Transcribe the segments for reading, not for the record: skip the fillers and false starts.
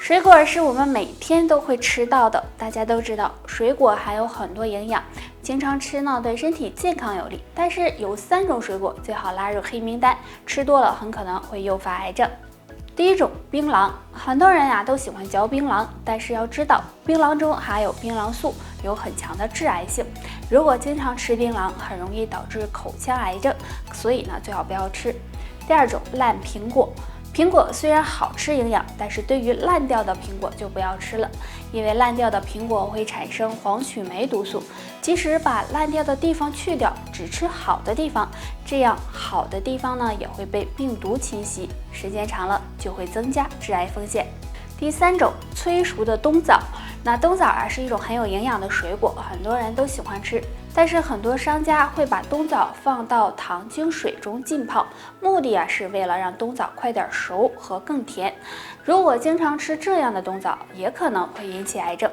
水果是我们每天都会吃到的，大家都知道，水果含有很多营养，经常吃呢对身体健康有利。但是有3种水果最好拉入黑名单，吃多了很可能会诱发癌症。第一种，槟榔，很多人都喜欢嚼槟榔，但是要知道，槟榔中含有槟榔素，有很强的致癌性。如果经常吃槟榔，很容易导致口腔癌症，所以最好不要吃。第二种，烂苹果。苹果虽然好吃营养，但是对于烂掉的苹果就不要吃了，因为烂掉的苹果会产生黄曲霉毒素。即使把烂掉的地方去掉，只吃好的地方，这样好的地方也会被病毒侵袭，时间长了就会增加致癌风险。第3种，催熟的冬枣。冬枣是一种很有营养的水果，很多人都喜欢吃。但是很多商家会把冬枣放到糖精水中浸泡，目的是为了让冬枣快点熟和更甜。如果经常吃这样的冬枣，也可能会引起癌症。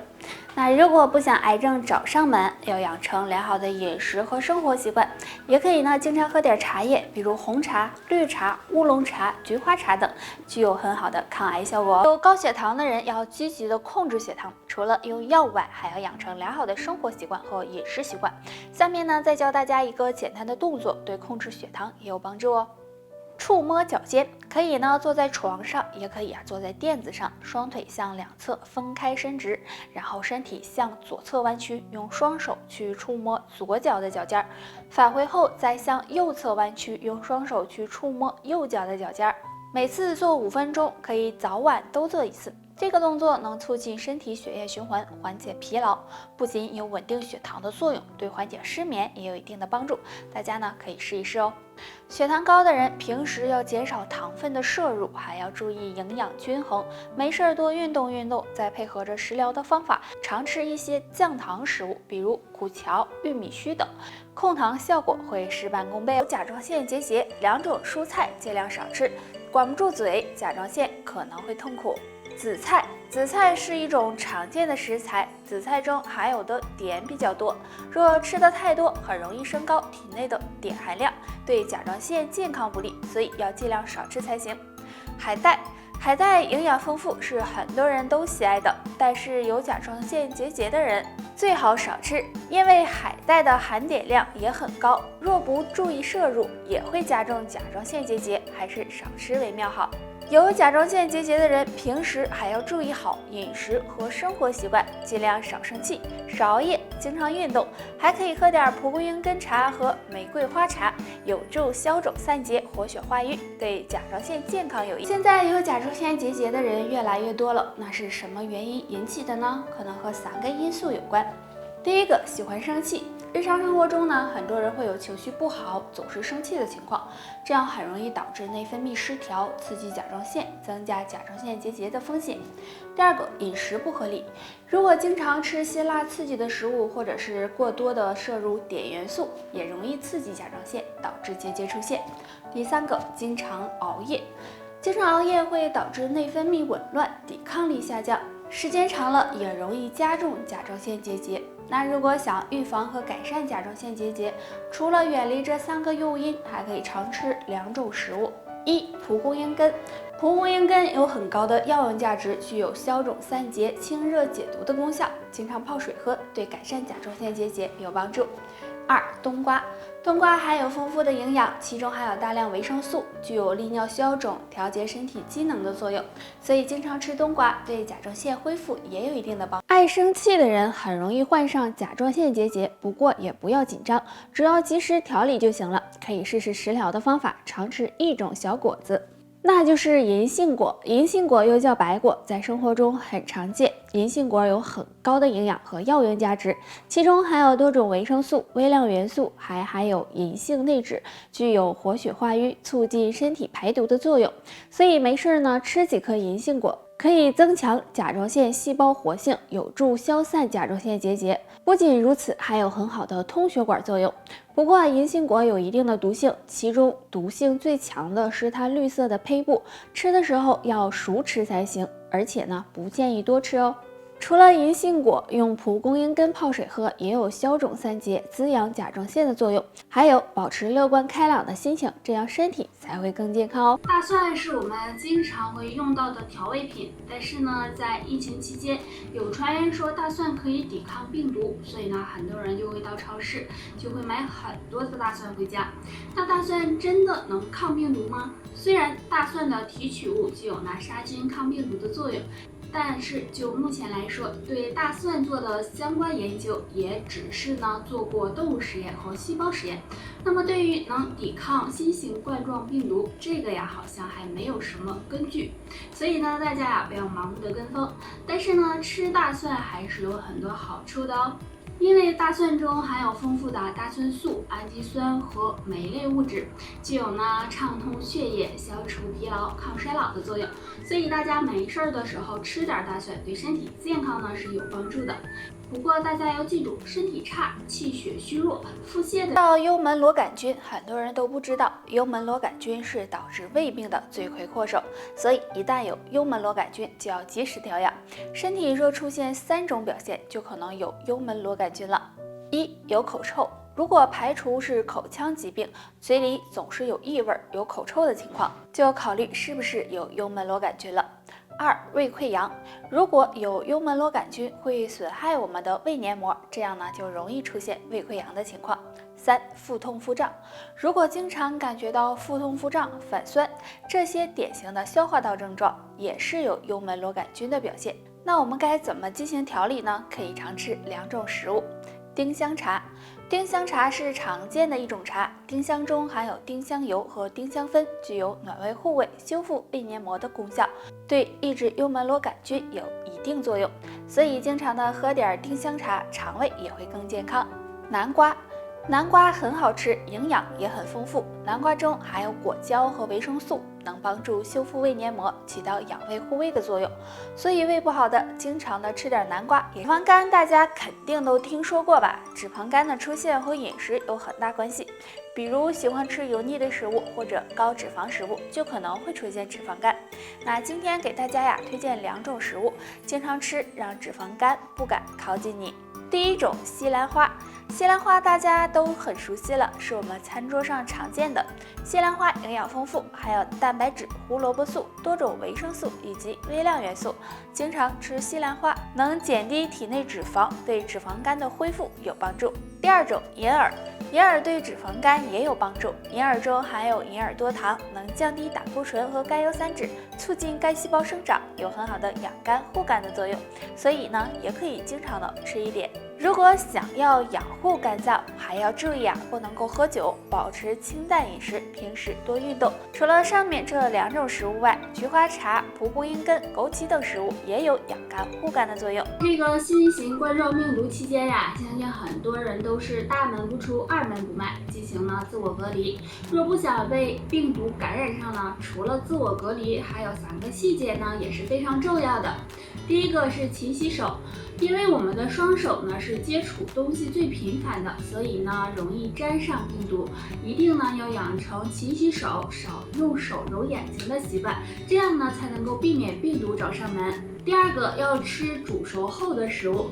如果不想癌症找上门，要养成良好的饮食和生活习惯，也可以经常喝点茶叶，比如红茶、绿茶、乌龙茶、菊花茶等，具有很好的抗癌效果。有高血糖的人要积极的控制血糖，除了用药外，还要养成良好的生活习惯和饮食习惯。下面再教大家一个简单的动作，对控制血糖也有帮助哦。触摸脚尖，可以坐在床上，也可以坐在垫子上，双腿向两侧分开伸直，然后身体向左侧弯曲，用双手去触摸左脚的脚尖，返回后再向右侧弯曲，用双手去触摸右脚的脚尖。每次做5分钟，可以早晚都做一次。这个动作能促进身体血液循环，缓解疲劳，不仅有稳定血糖的作用，对缓解失眠也有一定的帮助。大家可以试一试哦。血糖高的人平时要减少糖分的摄入，还要注意营养均衡，没事多运动，再配合着食疗的方法，常吃一些降糖食物，比如苦荞、玉米须等，控糖效果会事半功倍。有甲状腺结节，2种蔬菜尽量少吃，管不住嘴，甲状腺可能会痛苦。紫菜是一种常见的食材，紫菜中含有的碘比较多，若吃的太多，很容易升高体内的碘含量，对甲状腺健康不利，所以要尽量少吃才行。海带营养丰富，是很多人都喜爱的，但是有甲状腺结节的人最好少吃，因为海带的含碘量也很高，若不注意摄入，也会加重甲状腺结节，还是少吃为妙好。有甲状腺结节的人，平时还要注意好饮食和生活习惯，尽量少生气、少熬夜，经常运动，还可以喝点蒲公英根茶和玫瑰花茶，有助消肿散结、活血化瘀，对甲状腺健康有益。现在有甲状腺结节的人越来越多了，那是什么原因引起的呢？可能和3个因素有关。第一个，喜欢生气。日常生活中很多人会有情绪不好、总是生气的情况，这样很容易导致内分泌失调，刺激甲状腺，增加甲状腺结节的风险。第二个，饮食不合理。如果经常吃辛辣刺激的食物，或者是过多的摄入碘元素，也容易刺激甲状腺，导致结节出现。第3个，经常熬夜。经常熬夜会导致内分泌紊乱，抵抗力下降，时间长了也容易加重甲状腺结节。如果想预防和改善甲状腺结节，除了远离这3个诱因，还可以常吃2种食物。1. 蒲公英根。蒲公英根有很高的药用价值，具有消肿散结、清热解毒的功效，经常泡水喝，对改善甲状腺结节有帮助。2. 冬瓜。冬瓜含有丰富的营养，其中含有大量维生素，具有利尿消肿、调节身体机能的作用，所以经常吃冬瓜对甲状腺恢复也有一定的帮助。爱生气的人很容易患上甲状腺结节，不过也不要紧张，只要及时调理就行了。可以试试食疗的方法，常吃1种小果子，那就是银杏果。银杏果又叫白果，在生活中很常见。银杏果有很高的营养和药用价值，其中含有多种维生素、微量元素，还含有银杏内酯，具有活血化瘀、促进身体排毒的作用。所以没事吃几颗银杏果，可以增强甲状腺细胞活性，有助消散甲状腺结节。不仅如此，还有很好的通血管作用。不过银杏果有一定的毒性，其中毒性最强的是它绿色的胚部，吃的时候要熟吃才行，而且不建议多吃哦。除了银杏果，用蒲公英根泡水喝也有消肿散结、滋养甲状腺的作用，还有保持乐观开朗的心情，这样身体才会更健康哦。大蒜是我们经常会用到的调味品，但是呢，在疫情期间，有传言说大蒜可以抵抗病毒，所以呢，很多人就会到超市就会买很多的大蒜回家。那大蒜真的能抗病毒吗？虽然大蒜的提取物具有杀菌抗病毒的作用，但是就目前来说，对大蒜做的相关研究也只是做过动物实验和细胞实验。那么对于能抵抗新型冠状病毒，这个好像还没有什么根据。所以大家不要盲目的跟风。但是吃大蒜还是有很多好处的哦。因为大蒜中含有丰富的大蒜素、氨基酸和酶类物质，具有畅通血液、消除疲劳、抗衰老的作用，所以大家没事的时候吃点大蒜，对身体健康是有帮助的。不过大家要记住，身体差、气血虚弱、腹泻的到幽门螺杆菌，很多人都不知道，幽门螺杆菌是导致胃病的罪魁祸首，所以一旦有幽门螺杆菌，就要及时调养。身体若出现3种表现，就可能有幽门螺杆菌了。1. 有口臭。如果排除是口腔疾病，嘴里总是有异味、有口臭的情况，就要考虑是不是有幽门螺杆菌了。2. 胃溃疡。如果有幽门螺杆菌，会损害我们的胃黏膜，这样就容易出现胃溃疡的情况。3. 腹痛腹胀。如果经常感觉到腹痛腹胀、反酸，这些典型的消化道症状也是有幽门螺杆菌的表现。那我们该怎么进行调理呢？可以常吃2种食物。丁香茶。丁香茶是常见的一种茶，丁香中含有丁香油和丁香酚，具有暖胃护胃、修复胃黏膜的功效，对抑制幽门螺杆菌有一定作用，所以经常的喝点丁香茶，肠胃也会更健康。南瓜。南瓜很好吃，营养也很丰富，南瓜中含有果胶和维生素，能帮助修复胃黏膜，起到养胃护胃的作用。所以胃不好的，经常的吃点南瓜。脂肪肝大家肯定都听说过吧？脂肪肝的出现和饮食有很大关系，比如喜欢吃油腻的食物或者高脂肪食物，就可能会出现脂肪肝。那今天给大家推荐2种食物，经常吃让脂肪肝不敢靠近你。第1种，西兰花。西兰花大家都很熟悉了，是我们餐桌上常见的。西兰花营养丰富，含有蛋白质、胡萝卜素、多种维生素以及微量元素。经常吃西兰花能减低体内脂肪，对脂肪肝的恢复有帮助。第2种，银耳。银耳对脂肪肝也有帮助，银耳中含有银耳多糖，能降低胆固醇和甘油三酯，促进肝细胞生长，有很好的养肝护肝的作用，所以也可以经常的吃一点。如果想要养护肝脏，还要注意不能够喝酒，保持清淡饮食，平时多运动。除了上面这2种食物外，菊花茶、蒲公英根、枸杞等食物也有养肝护肝的作用。这个新型冠状病毒期间相信很多人都是大门不出二门不迈，进行自我隔离。若不想被病毒感染上除了自我隔离，还有3个细节也是非常重要的。第1个是勤洗手，因为我们的双手是接触东西最频繁的，所以容易沾上病毒。一定要养成勤洗手、少用手揉眼睛的习惯，这样才能够避免病毒找上门。第2个，要吃煮熟后的食物。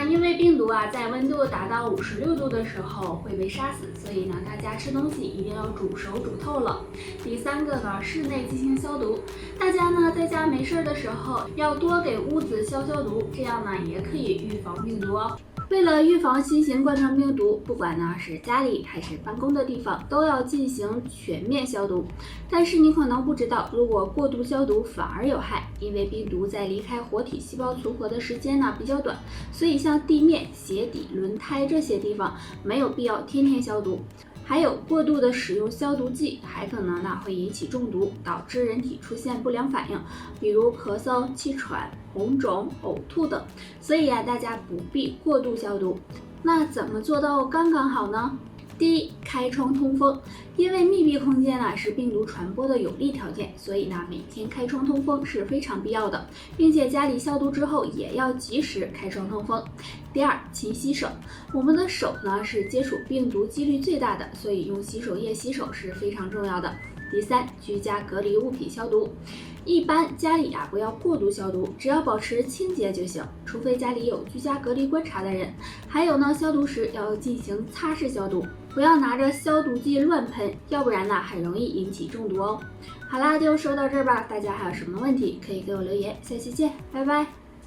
因为病毒在温度达到56度的时候会被杀死，所以大家吃东西一定要煮熟煮透了。第3个室内进行消毒。大家在家没事的时候要多给屋子消毒，这样也可以预防病毒哦。为了预防新型冠状病毒，不管是家里还是办公的地方，都要进行全面消毒。但是你可能不知道，如果过度消毒反而有害，因为病毒在离开活体细胞存活的时间比较短，所以像地面、鞋底、轮胎这些地方没有必要天天消毒。还有过度的使用消毒剂，还可能会引起中毒，导致人体出现不良反应，比如咳嗽、气喘、红肿、呕吐等。所以大家不必过度消毒。那怎么做到刚刚好呢？第1，开窗通风。因为密闭空间是病毒传播的有利条件，所以每天开窗通风是非常必要的，并且家里消毒之后也要及时开窗通风。第2，勤洗手。我们的手是接触病毒几率最大的，所以用洗手液洗手是非常重要的。第3，居家隔离物品消毒。一般家里不要过度消毒，只要保持清洁就行，除非家里有居家隔离观察的人。还有呢，消毒时要进行擦拭消毒，不要拿着消毒剂乱喷，要不然呢很容易引起中毒哦。好啦，就说到这儿吧，大家还有什么问题可以给我留言，下期见，拜拜。